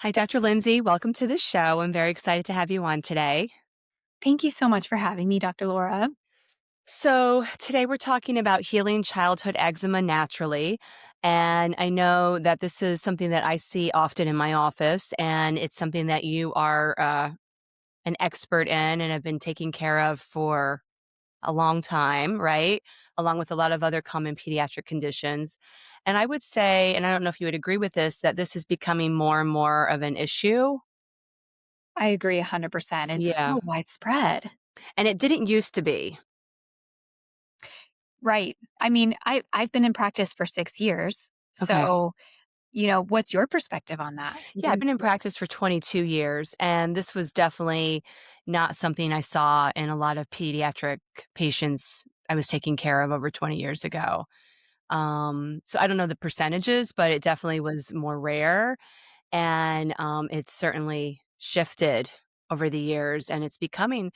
Hi, Dr. Lindsay. Welcome to the show. I'm very excited to have you on today. Thank you so much for having me, Dr. Laura. So, today we're talking about healing childhood eczema naturally. And I know that this is something that I see often in my office, and it's something that you are an expert in and have been taking care of for a long time, right? Along with a lot of other common pediatric conditions. And I would say, and I don't know if you would agree with this, that this is becoming more and more of an issue. I agree 100%. It's Yeah. so widespread. And it didn't used to be. Right. I mean, I've been in practice for 6 years. Okay. So, what's your perspective on that? Yeah, I've been in practice for 22 years, and this was definitely not something I saw in a lot of pediatric patients I was taking care of over 20 years ago. So I don't know the percentages, but it definitely was more rare, and it's certainly shifted over the years, and it's becoming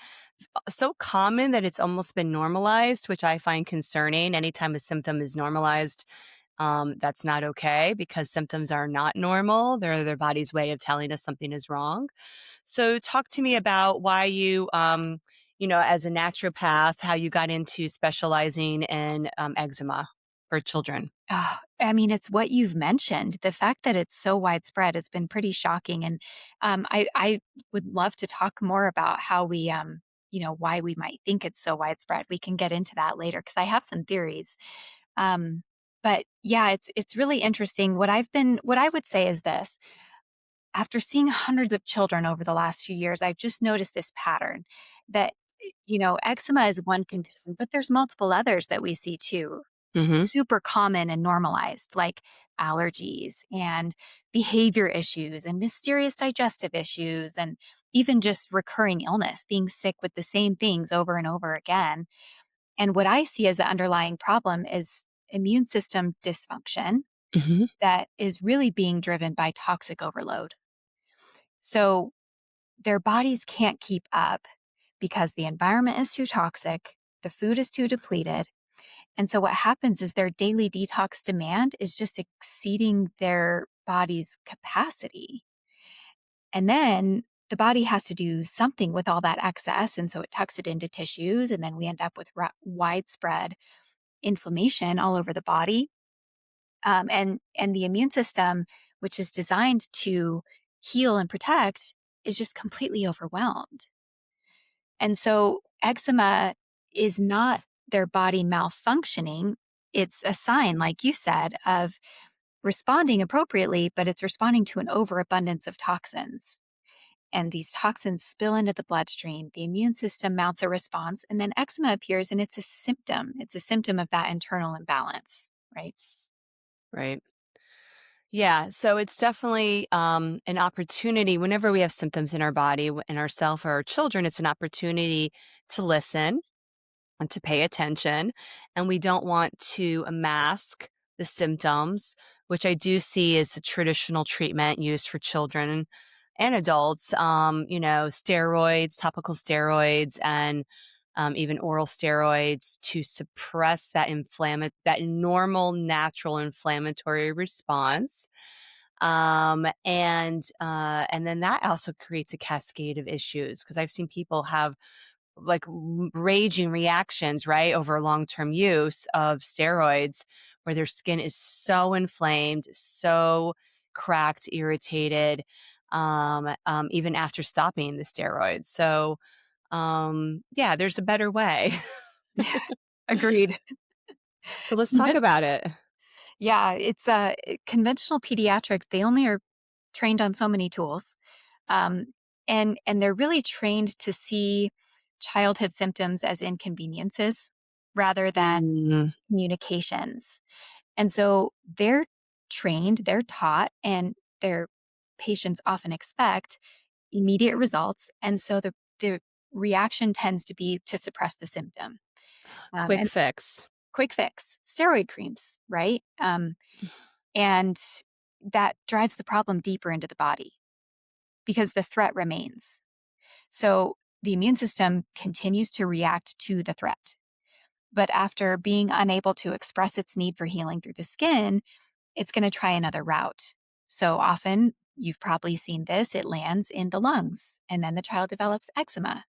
so common that it's almost been normalized, which I find concerning. Anytime a symptom is normalized, that's not okay because symptoms are not normal. They're their body's way of telling us something is wrong. So, talk to me about why as a naturopath, how you got into specializing in eczema for children. I mean, it's what you've mentioned. The fact that it's so widespread has been pretty shocking. And I would love to talk more about how why we might think it's so widespread. We can get into that later because I have some theories. Um, but yeah, it's really interesting. What I would say is this: after seeing hundreds of children over the last few years, I've just noticed this pattern that, eczema is one condition, but there's multiple others that we see too. Hmm. Super common and normalized, like allergies and behavior issues and mysterious digestive issues, and even just recurring illness, being sick with the same things over and over again. And what I see as the underlying problem is immune system dysfunction Hmm. that is really being driven by toxic overload. So their bodies can't keep up because the environment is too toxic, the food is too depleted. And so what happens is their daily detox demand is just exceeding their body's capacity. And then the body has to do something with all that excess. And so it tucks it into tissues. And then we end up with widespread inflammation all over the body. And the immune system, which is designed to heal and protect, is just completely overwhelmed. And so eczema is not their body malfunctioning. It's a sign, like you said, of responding appropriately, but it's responding to an overabundance of toxins. And these toxins spill into the bloodstream. The immune system mounts a response, and then eczema appears, and it's a symptom. It's a symptom of that internal imbalance, right? Right. Yeah. So it's definitely an opportunity whenever we have symptoms in our body, in ourself or our children, it's an opportunity to listen and to pay attention. And we don't want to mask the symptoms, which I do see as the traditional treatment used for children and adults. Steroids, topical steroids, and even oral steroids to suppress that normal, natural inflammatory response. And then that also creates a cascade of issues because I've seen people have like raging reactions, right, over long-term use of steroids where their skin is so inflamed, so cracked, irritated, even after stopping the steroids. So, yeah, there's a better way. Agreed. So let's talk Conventional, about it. yeah, it's conventional pediatrics. They only are trained on so many tools, um, and they're really trained to see childhood symptoms as inconveniences rather than Mm, communications. And so they're taught, and their patients often expect immediate results. And so the reaction tends to be to suppress the symptom. quick And fix. quick fix, steroid creams, right? And that drives the problem deeper into the body because the threat remains. So the immune system continues to react to the threat. But after being unable to express its need for healing through the skin, it's going to try another route. So often You've probably seen this. It lands in the lungs, and then the child develops eczema,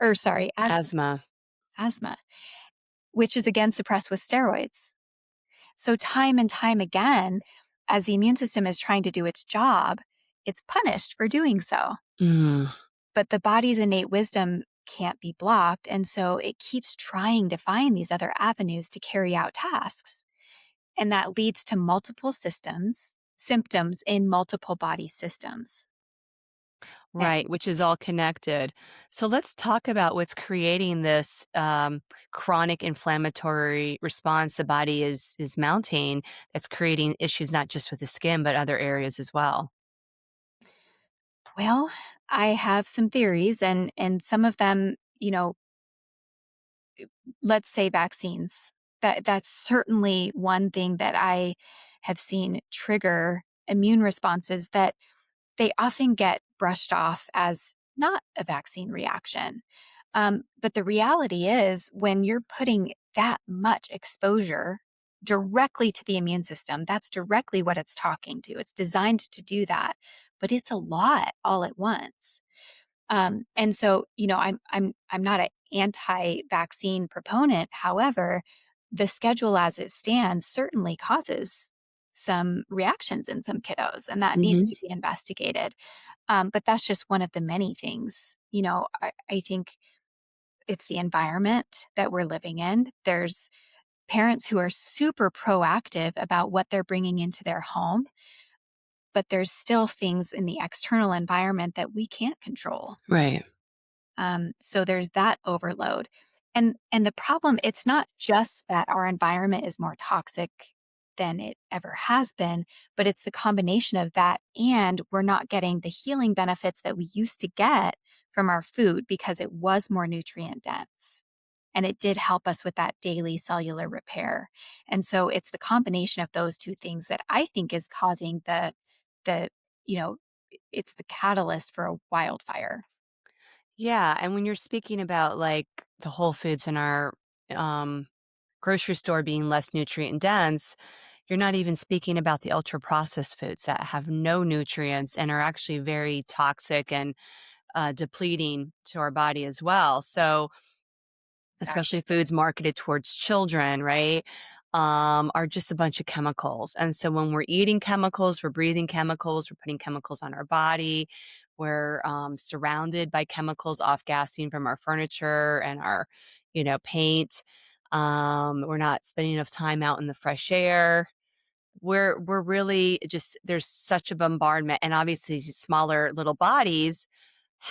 or sorry, Asthma. asthma, which is again suppressed with steroids. So, time and time again, as the immune system is trying to do its job, it's punished for doing so. Mm, But the body's innate wisdom can't be blocked. And so it keeps trying to find these other avenues to carry out tasks. And that leads to multiple symptoms in multiple body systems. And right, which is all connected. So let's talk about what's creating this chronic inflammatory response the body is mounting. That's creating issues not just with the skin but other areas as well. well, I have some theories, and some of them, let's say vaccines. That's certainly one thing that I have seen trigger immune responses that they often get brushed off as not a vaccine reaction. But the reality is, when you're putting that much exposure directly to the immune system, that's directly what it's talking to. It's designed to do that, but it's a lot all at once. And so, I'm not an anti-vaccine proponent. However, the schedule as it stands certainly causes some reactions in some kiddos, and that needs Hmm. to be investigated. But that's just one of the many things. I think it's the environment that we're living in. There's parents who are super proactive about what they're bringing into their home, but there's still things in the external environment that we can't control. Right. So there's that overload. And the problem, it's not just that our environment is more toxic than it ever has been, but it's the combination of that, and we're not getting the healing benefits that we used to get from our food because it was more nutrient dense. And it did help us with that daily cellular repair. And so it's the combination of those two things that I think is causing the, you know, it's the catalyst for a wildfire. Yeah, and when you're speaking about, like, the whole foods in our, um, grocery store being less nutrient dense, you're not even speaking about the ultra-processed foods that have no nutrients and are actually very toxic and, depleting to our body as well. So, especially Exactly. foods marketed towards children, right, are just a bunch of chemicals, and so when we're eating chemicals, we're breathing chemicals, we're putting chemicals on our body, we're, surrounded by chemicals off-gassing from our furniture and our, paint. We're not spending enough time out in the fresh air. We're really just there's such a bombardment, and obviously these smaller little bodies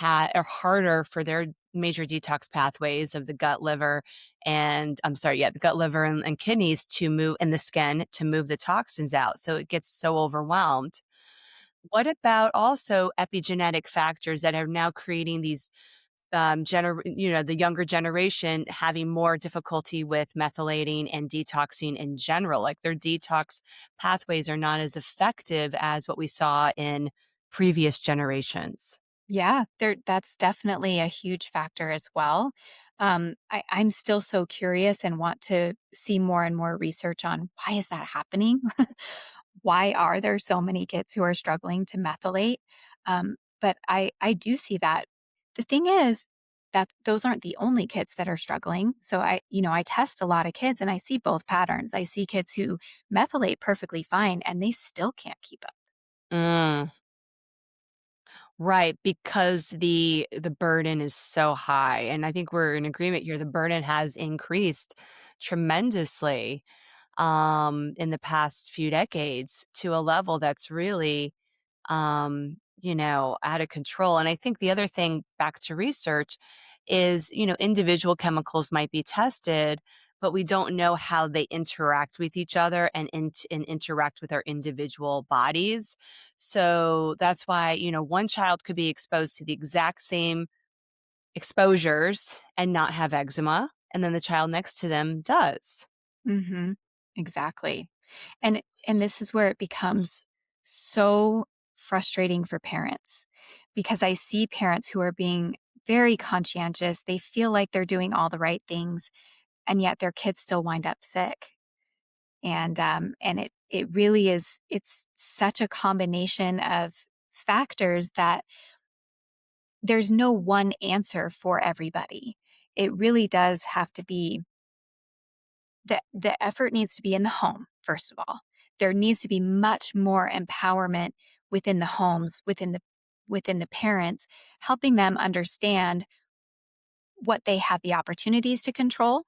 are harder for their major detox pathways of the gut, liver, and I'm sorry, yeah, the gut, liver, and kidneys to move and the skin to move the toxins out, so it gets so overwhelmed. What about also epigenetic factors that are now creating these the younger generation having more difficulty with methylating and detoxing in general. Like their detox pathways are not as effective as what we saw in previous generations. Yeah, that's definitely a huge factor as well. I'm still so curious and want to see more and more research on why is that happening? Why are there so many kids who are struggling to methylate? But I do see that. The thing is that those aren't the only kids that are struggling. So I test a lot of kids and I see both patterns. I see kids who methylate perfectly fine and they still can't keep up. Mm, right, because the burden is so high, and I think we're in agreement here. The burden has increased tremendously in the past few decades to a level that's really out of control. And I think the other thing back to research is, individual chemicals might be tested, but we don't know how they interact with each other and interact with our individual bodies. So that's why, one child could be exposed to the exact same exposures and not have eczema, and then the child next to them does. Mhm. Exactly. And this is where it becomes so frustrating for parents because I see parents who are being very conscientious. They feel like they're doing all the right things, and yet their kids still wind up sick. And it really is, it's such a combination of factors that there's no one answer for everybody. It really does have to be the effort needs to be in the home, first of all. There needs to be much more empowerment within the homes, within the parents, helping them understand what they have the opportunities to control,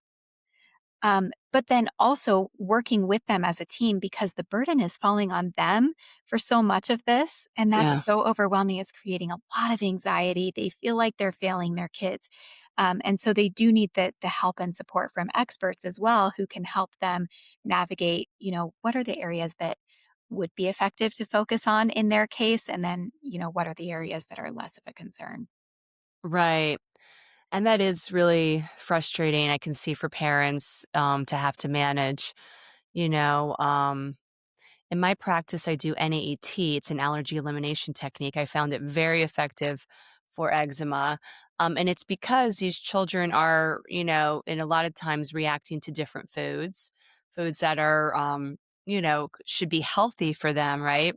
but then also working with them as a team because the burden is falling on them for so much of this. And Yeah. that's so overwhelming. It's creating a lot of anxiety. They feel like they're failing their kids. And so they do need the help and support from experts as well who can help them navigate, what are the areas that would be effective to focus on in their case? And then, what are the areas that are less of a concern? Right. And that is really frustrating, I can see for parents, to have to manage, you know, in my practice, I do NAET. It's an allergy elimination technique. I found it very effective for eczema. And it's because these children are, in a lot of times reacting to different foods, foods that are, should be healthy for them, right?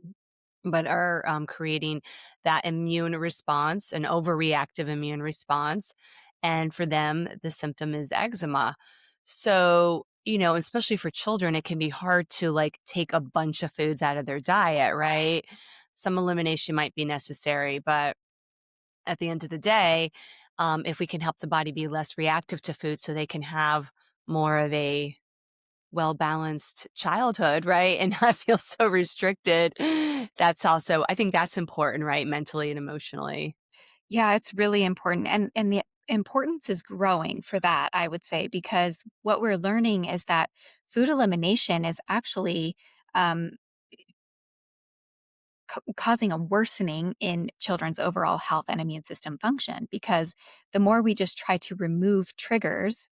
But are creating that immune response, an overreactive immune response. And for them, the symptom is eczema. So, especially for children, it can be hard to like take a bunch of foods out of their diet, right? Some elimination might be necessary, but at the end of the day, if we can help the body be less reactive to food so they can have more of a well-balanced childhood, right? And not feel so restricted. That's also I think that's important, right? Mentally and emotionally. Yeah, it's really important, and the importance is growing for that, I would say, because what we're learning is that food elimination is actually, um, causing a worsening in children's overall health and immune system function, because the more we just try to remove triggers,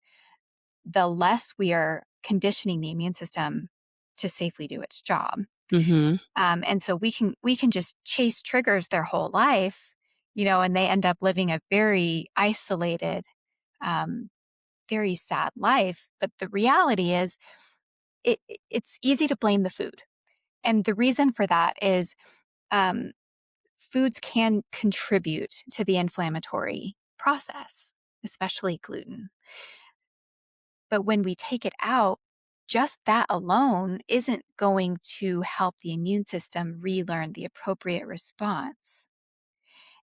the less we are conditioning the immune system to safely do its job. Mhm. And so we can just chase triggers their whole life, and they end up living a very isolated, um, very sad life. But the reality is, it's easy to blame the food, and the reason for that is, um, foods can contribute to the inflammatory process, especially gluten. But when we take it out, just that alone isn't going to help the immune system relearn the appropriate response.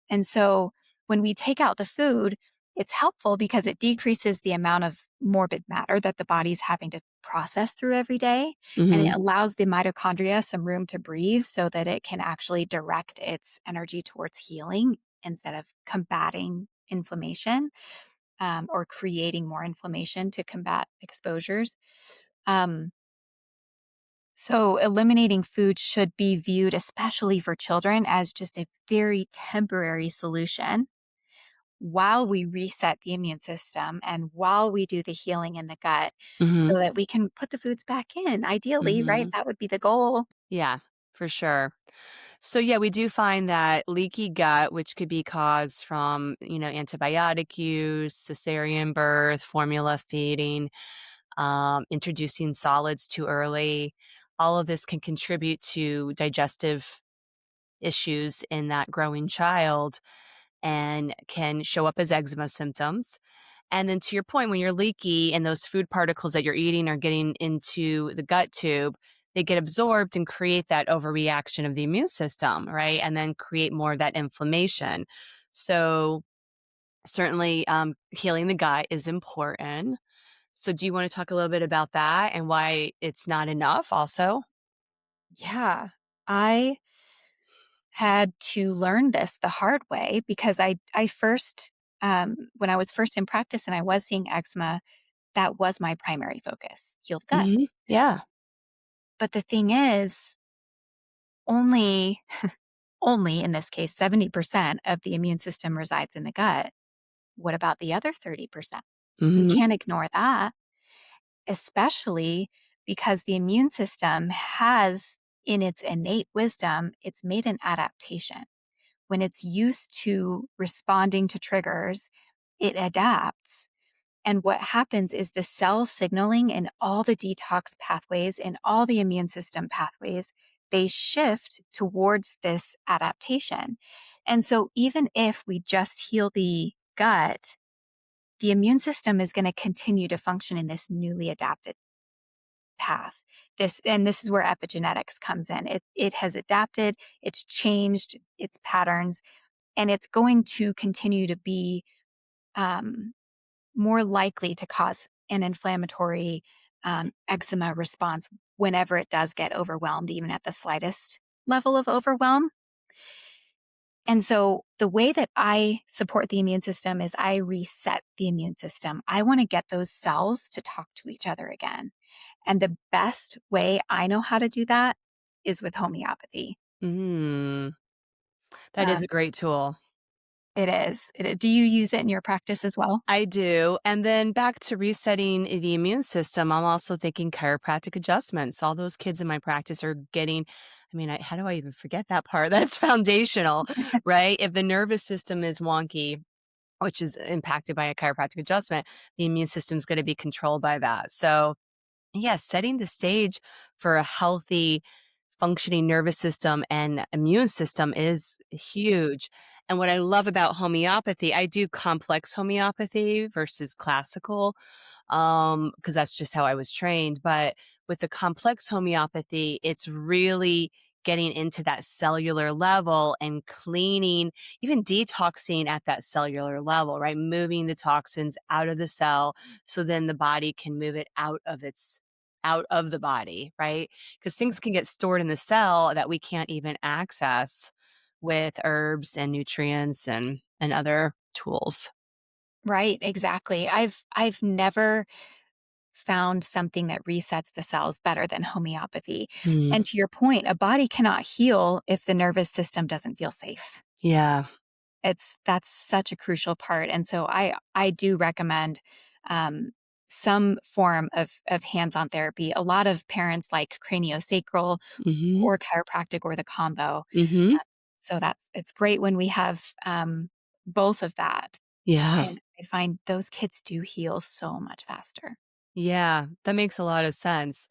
And so when we take out the food, it's helpful because it decreases the amount of morbid matter that the body's having to process through every day. And it Mhm. allows the mitochondria some room to breathe so that it can actually direct its energy towards healing instead of combating inflammation, or creating more inflammation to combat exposures. Um, so, eliminating food should be viewed, especially for children, as just a very temporary solution while we reset the immune system and while we do the healing in the gut Mhm. so that we can put the foods back in. Ideally, right? Mhm. That would be the goal. Yeah, for sure. So yeah, we do find that leaky gut, which could be caused from, antibiotic use, cesarean birth, formula feeding, introducing solids too early. All of this can contribute to digestive issues in that growing child and can show up as eczema symptoms. And then to your point, when you're leaky and those food particles that you're eating are getting into the gut tube, they get absorbed and create that overreaction of the immune system, right? And then create more of that inflammation. So, certainly, healing the gut is important. So, do you want to talk a little bit about that and why it's not enough also? Yeah. I had to learn this the hard way because I first, when I was first in practice and I was seeing eczema, that was my primary focus, heal the gut. Mhm. Yeah. But the thing is, only only in this case 70% of the immune system resides in the gut. What about the other 30%? We Mhm. can't ignore that, especially because the immune system has, in its innate wisdom, it's made an adaptation. When it's used to responding to triggers, it adapts. And what happens is the cell signaling in all the detox pathways, in all the immune system pathways, they shift towards this adaptation. And so even if we just heal the gut, the immune system is going to continue to function in this newly adapted path. This is where epigenetics comes in. It has adapted, it's changed its patterns, and it's going to continue to be um, more likely to cause an inflammatory eczema response whenever it does get overwhelmed, even at the slightest level of overwhelm. And so the way that I support the immune system is I reset the immune system. I want to get those cells to talk to each other again. And the best way I know how to do that is with homeopathy. Mm, that is Um, a great tool. it is. Do you use it in your practice as well? I do. And then back to resetting the immune system, I'm also thinking chiropractic adjustments. All those kids in my practice are getting, I mean, how do I even forget that part? That's foundational, right? If the nervous system is wonky, which is impacted by a chiropractic adjustment, the immune system is going to be controlled by that. So, yes, setting the stage for a healthy functioning nervous system and immune system is huge. And what I love about homeopathy, I do complex homeopathy versus classical, because that's just how I was trained. But with the complex homeopathy, it's really getting into that cellular level and cleaning, even detoxing at that cellular level, right? Moving the toxins out of the cell so then the body can move it out of the body, right? Because things can get stored in the cell that we can't even access with herbs and nutrients and other tools. Right, exactly. I've never found something that resets the cells better than homeopathy. Mm, And to your point, a body cannot heal if the nervous system doesn't feel safe. yeah. That's such a crucial part. And so I do recommend um, some form of hands-on therapy. A lot of parents like craniosacral Mhm. or chiropractic or the combo. Mhm. So it's great when we have both of that. Yeah. And I find those kids do heal so much faster. Yeah, that makes a lot of sense.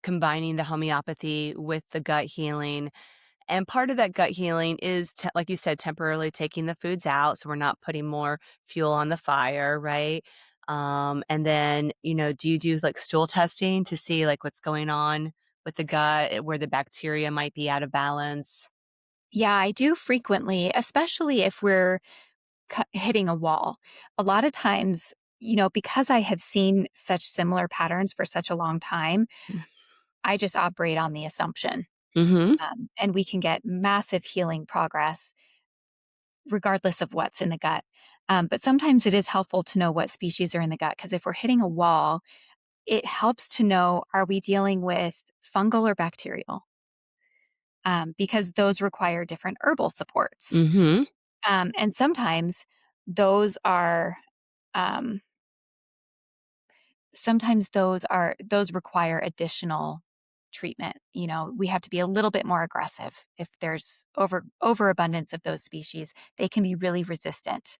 Combining the homeopathy with the gut healing. And part of that gut healing is, like you said, temporarily taking the foods out so we're not putting more fuel on the fire, right? And then, do you do like stool testing to see like what's going on with the gut, where the bacteria might be out of balance? Yeah, I do frequently, especially if we're hitting a wall. A lot of times, because I have seen such similar patterns for such a long time, I just operate on the assumption. Mm-hmm. And we can get massive healing progress regardless of what's in the gut. But sometimes it is helpful to know what species are in the gut because if we're hitting a wall, it helps to know, are we dealing with fungal or bacterial? Because those require different herbal supports. Mm-hmm. And sometimes those are um, those require additional treatment. We have to be a little bit more aggressive if there's overabundance of those species. They can be really resistant.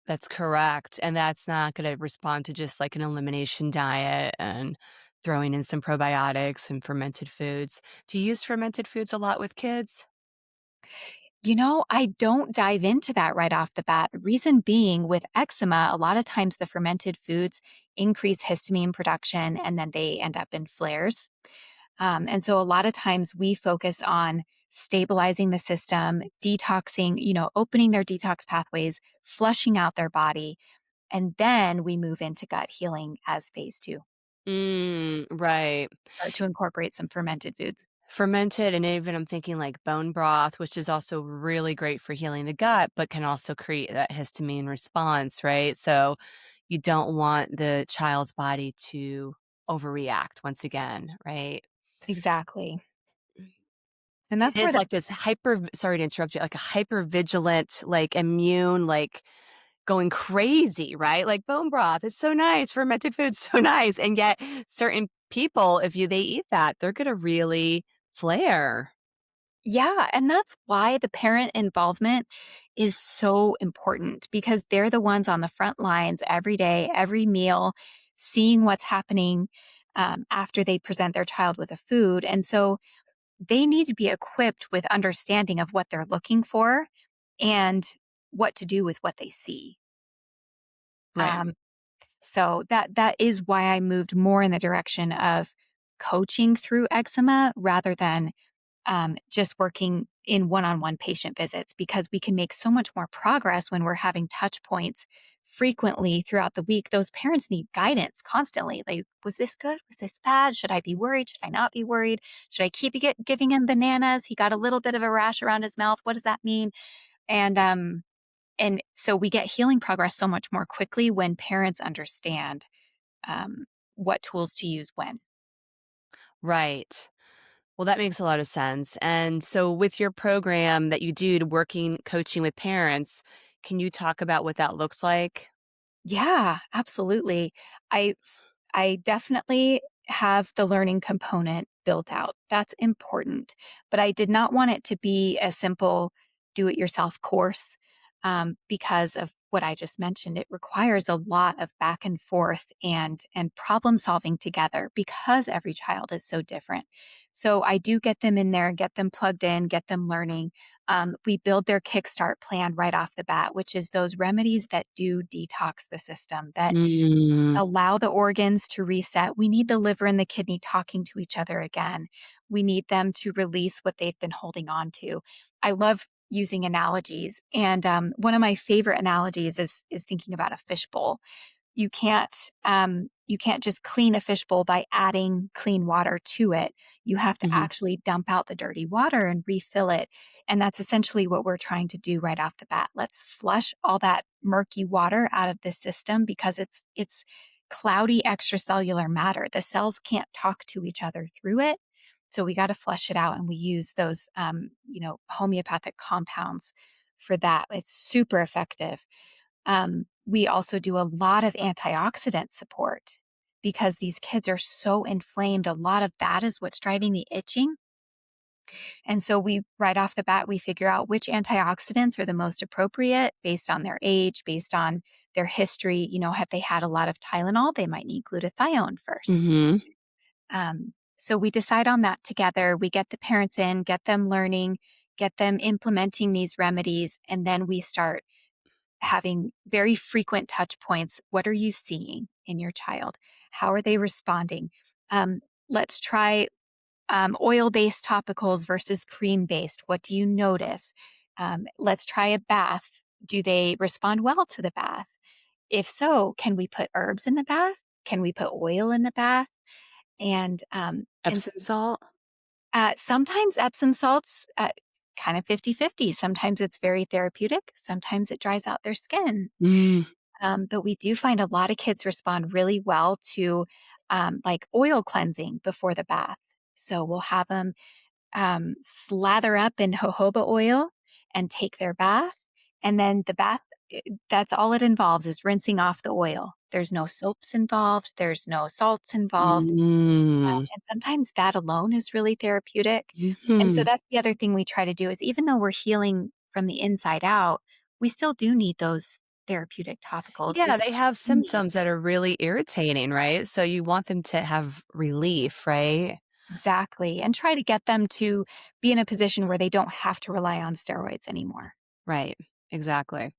That's correct. And that's not going to respond to just like an elimination diet and throwing in some probiotics and fermented foods. Do you use fermented foods a lot with kids? I don't dive into that right off the bat. The reason being, with eczema, a lot of times the fermented foods increase histamine production and then they end up in flares. And so a lot of times we focus on stabilizing the system, detoxing, opening their detox pathways, flushing out their body, and then we move into gut healing as phase two. Right. Start to incorporate some fermented foods. Fermented, and even I'm thinking like bone broth, which is also really great for healing the gut, but can also create that histamine response, right? So you don't want the child's body to overreact once again, right? Exactly. And It that's where is the like this sorry to interrupt you, like a hyper vigilant, like immune, like going crazy, right? Like bone broth, it's so nice. Fermented food's so nice. And yet certain people, if they eat that, they're gonna really flare. Yeah, and that's why the parent involvement is so important because they're the ones on the front lines every day, every meal, seeing what's happening. after they present their child with a food. And so they need to be equipped with understanding of what they're looking for and what to do with what they see. Right. Um, so that is why I moved more in the direction of coaching through eczema rather than just working in one-on-one patient visits, because we can make so much more progress when we're having touch points frequently throughout the week. Those parents need guidance constantly. Like, was this good? Was this bad? Should I be worried? Should I not be worried? Should I keep giving him bananas? He got a little bit of a rash around his mouth. What does that mean? And so we get healing progress so much more quickly when parents understand um, what tools to use when. Right. Well, that makes a lot of sense. And so, with your program that you do to working coaching with parents, can you talk about what that looks like? Yeah, absolutely. I I definitely have the learning component built out. That's important. But I did not want it to be a simple do it yourself course because of what I just mentioned. It requires a lot of back and forth and problem solving together because every child is so different. So I do get them in there, get them plugged in, get them learning. We build their kickstart plan right off the bat, which is those remedies that do detox the system, that Mm, allow the organs to reset. We need the liver and the kidney talking to each other again. We need them to release what they've been holding on to. I love using analogies, and one of my favorite analogies is thinking about a fishbowl. You can't just clean a fishbowl by adding clean water to it. You have to mhm, actually dump out the dirty water and refill it. And that's essentially what we're trying to do right off the bat. Let's flush all that murky water out of the system because it's cloudy extracellular matter. The cells can't talk to each other through it. So we got to flush it out, and we use those homeopathic compounds for that. It's super effective. We also do a lot of antioxidant support because these kids are so inflamed. A lot of that is what's driving the itching. And so we right off the bat, we figure out which antioxidants are the most appropriate based on their age, based on their history. Have they had a lot of Tylenol? They might need glutathione first. mhm. So we decide on that together. We get the parents in, get them learning, get them implementing these remedies, and then we start having very frequent touch points. What are you seeing in your child? How are they responding? Let's try oil based topicals versus cream based. What do you notice? Let's try a bath. Do they respond well to the bath? If so, can we put herbs in the bath? Can we put oil in the bath? And Epsom salt? sometimes Epsom salts, kind of 50-50. Sometimes it's very therapeutic. Sometimes it dries out their skin. Mm, But we do find a lot of kids respond really well to like oil cleansing before the bath. So we'll have them slather up in jojoba oil and take their bath. And then the bath, that's all it involves is rinsing off the oil. There's no soaps involved, there's no salts involved. mm, And sometimes that alone is really therapeutic. And so mhm. that's the other thing we try to do is even though we're healing from the inside out, we still do need those therapeutic topicals. We Yeah, they still have need symptoms that are really irritating, right? So you want them to have relief, right? exactly and try to get them to be in a position where they don't have to rely on steroids anymore. Right, exactly.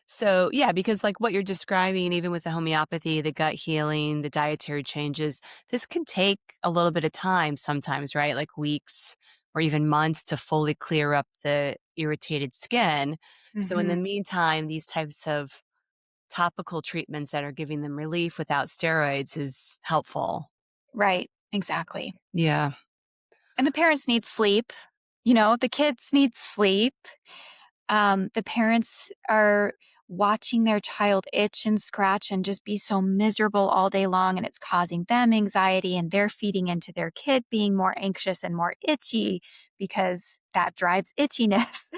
So, yeah, because like what you're describing, even with the homeopathy, the gut healing, the dietary changes, this can take a little bit of time sometimes, right? Like weeks or even months to fully clear up the irritated skin. So, in the Mhm. meantime, these types of topical treatments that are giving them relief without steroids is helpful. Right, exactly. Yeah. And the parents need sleep. The kids need sleep. The parents are watching their child itch and scratch and just be so miserable all day long, and it's causing them anxiety, and they're feeding into their kid being more anxious and more itchy because that drives itchiness.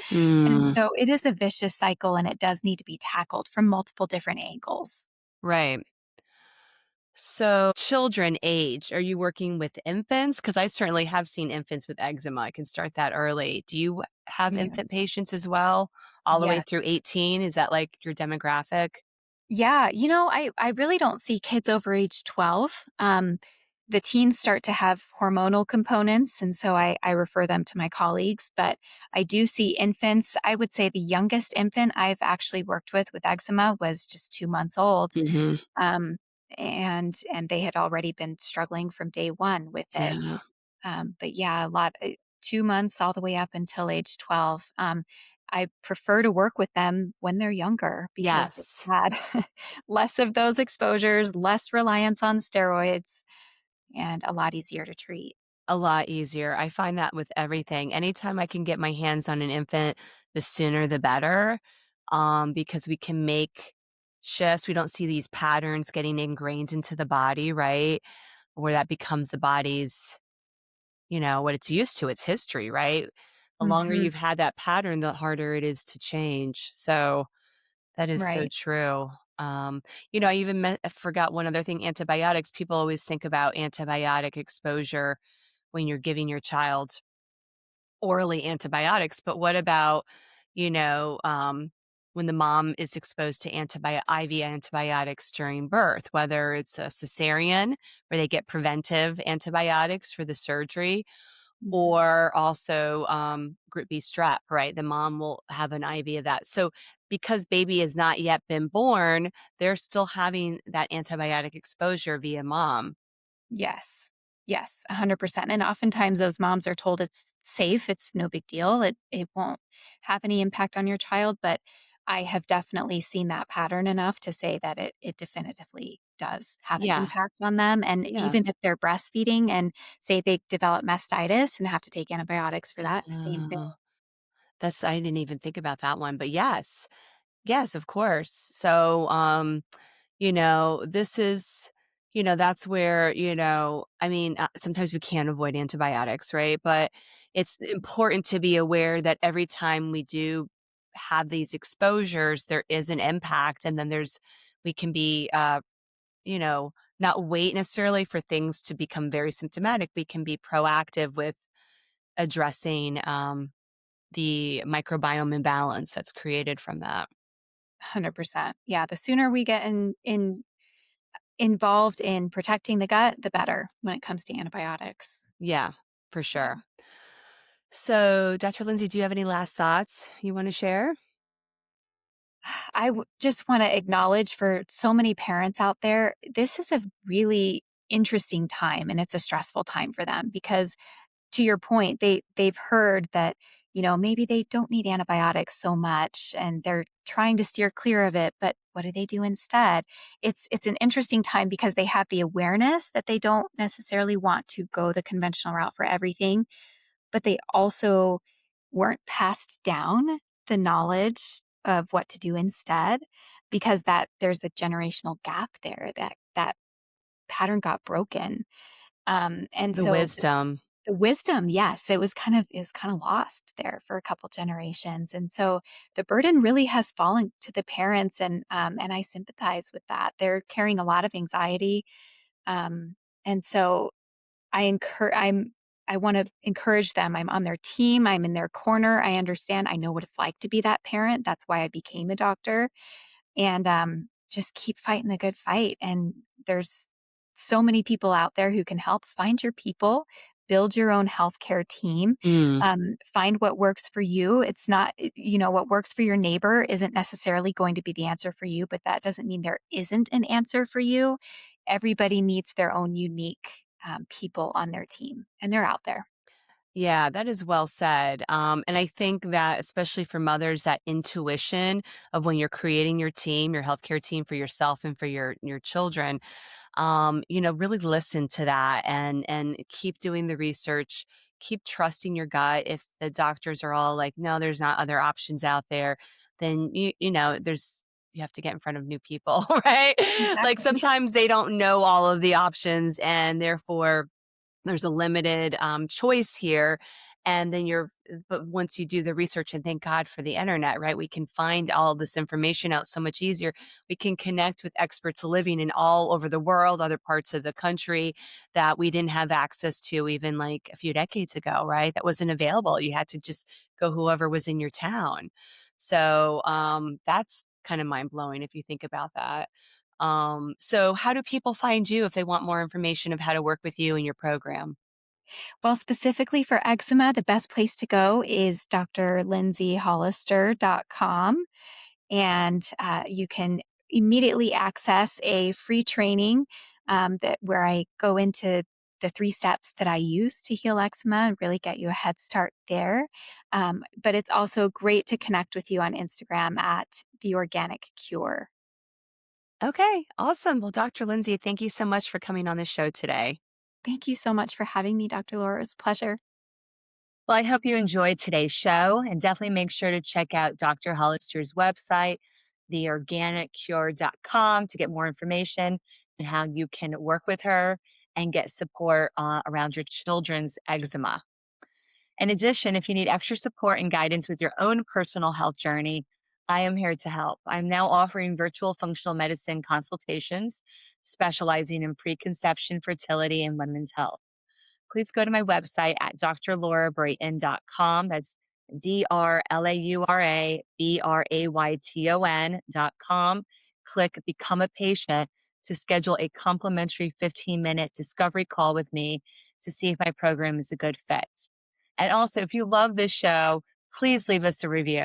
And Mm, so it is a vicious cycle, and it does need to be tackled from multiple different angles. right. So, children age, are you working with infants? Because I certainly have seen infants with eczema. I can start that early. Do you have Yeah. infant patients as well, all the way Yes. through 18? Is that like your demographic? Yeah, I really don't see kids over age 12. the teens start to have hormonal components, and so I refer them to my colleagues, but I do see infants. I would say the youngest infant I've actually worked with eczema was just 2 months old, Mhm. um, and they had already been struggling from day 1 with it. Yeah. But yeah, a lot 2 months all the way up until age 12. I prefer to work with them when they're younger because they've Yes. had less of those exposures, less reliance on steroids, and a lot easier to treat. A lot easier. I find that with everything. Anytime I can get my hands on an infant, the sooner the better, because we can make shifts. We don't see these patterns getting ingrained into the body, right? Where that becomes the body's, what it's used to, its history, right? The longer Mhm. you've had that pattern, the harder it is to change. So that is so Right. true. Um, I forgot one other thing, antibiotics. People always think about antibiotic exposure when you're giving your child orally antibiotics, but what about, you know, um, when the mom is exposed to IV antibiotics during birth, whether it's a cesarean where they get preventive antibiotics for the surgery, Mhm. or also group B strep, right? The mom will have an IV of that. So because baby has not yet been born, they're still having that antibiotic exposure via mom. Yes. Yes, 100%, and oftentimes those moms are told it's safe, it's no big deal, it won't have any impact on your child, but I have definitely seen that pattern enough to say that it definitively does have an Yeah. impact on them, and Yeah. even if they're breastfeeding and say they develop mastitis and have to take antibiotics for that, same thing. Oh, I didn't even think about that one, but yes. Yes, of course. So, this is, that's where, sometimes we can't avoid antibiotics, right? But it's important to be aware that every time we do have these exposures, there is an impact. And then we can be, not wait necessarily for things to become very symptomatic. We can be proactive with addressing the microbiome imbalance that's created from that. 100%. Yeah, the sooner we get involved in protecting the gut, the better when it comes to antibiotics. Yeah, for Yeah. sure. So, Dr. Lindsay, do you have any last thoughts you want to share? Just want to acknowledge for so many parents out there, this is a really interesting time and it's a stressful time for them because to your point, they've heard that, maybe they don't need antibiotics so much and they're trying to steer clear of it, but what do they do instead? It's an interesting time because they have the awareness that they don't necessarily want to go the conventional route for everything, but they also weren't passed down the knowledge of what to do instead because that there's the generational gap there that pattern got broken. And The so wisdom. the wisdom, yes, it was kind of lost there for a couple generations. And so the burden really has fallen to the parents and I sympathize with that. They're carrying a lot of anxiety. And so I wanna encourage them. I'm on their team, I'm in their corner, I understand, I know what it's like to be that parent, that's why I became a doctor, and, just keep fighting the good fight, and there's so many people out there who can help. Find your people, build your own healthcare team, Mm, find what works for you. It's not what works for your neighbor isn't necessarily going to be the answer for you, but that doesn't mean there isn't an answer for you. Everybody needs their own unique, people on their team, and they're out there. yeah, that is well said. And I think that, especially for mothers, that intuition of when you're creating your team, your healthcare team for yourself and for your children, really listen to that and keep doing the research, keep trusting your gut. If the doctors are all like, no, there's not other options out there, then you have to get in front of new people, right? Like Exactly. sometimes they don't know all of the options and therefore there's a limited choice here. And then but once you do the research, and thank God for the internet, right? We can find all this information out so much easier. We can connect with experts living in all over the world, other parts of the country that we didn't have access to even like a few decades ago, right? That wasn't available. You had to just go whoever was in your town. So that's kind of mind blowing if you think about that. So how do people find you if they want more information of how to work with you and your program? Well, specifically for eczema, the best place to go is drlindsayhollister.com. And you can immediately access a free training where I go into the 3 steps that I use to heal eczema and really get you a head start there. But it's also great to connect with you on Instagram at The Organic Cure. Okay, awesome. Well, Dr. Lindsay, thank you so much for coming on the show today. Thank you so much for having me, Dr. Laura. It was a pleasure. Well, I hope you enjoyed today's show and definitely make sure to check out Dr. Hollister's website, theorganiccure.com, to get more information and how you can work with her and get support around your children's eczema. In addition, if you need extra support and guidance with your own personal health journey, I am here to help. I'm now offering virtual functional medicine consultations, specializing in preconception, fertility, and women's health. Please go to my website at drlaurabrayton.com. That's DRLAURABRAYTON.com. Click Become a Patient to schedule a complimentary 15-minute discovery call with me to see if my program is a good fit. And also, if you love this show, please leave us a review.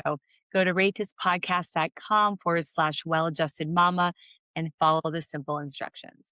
Go to ratethispodcast.com/well-adjusted mama and follow the simple instructions.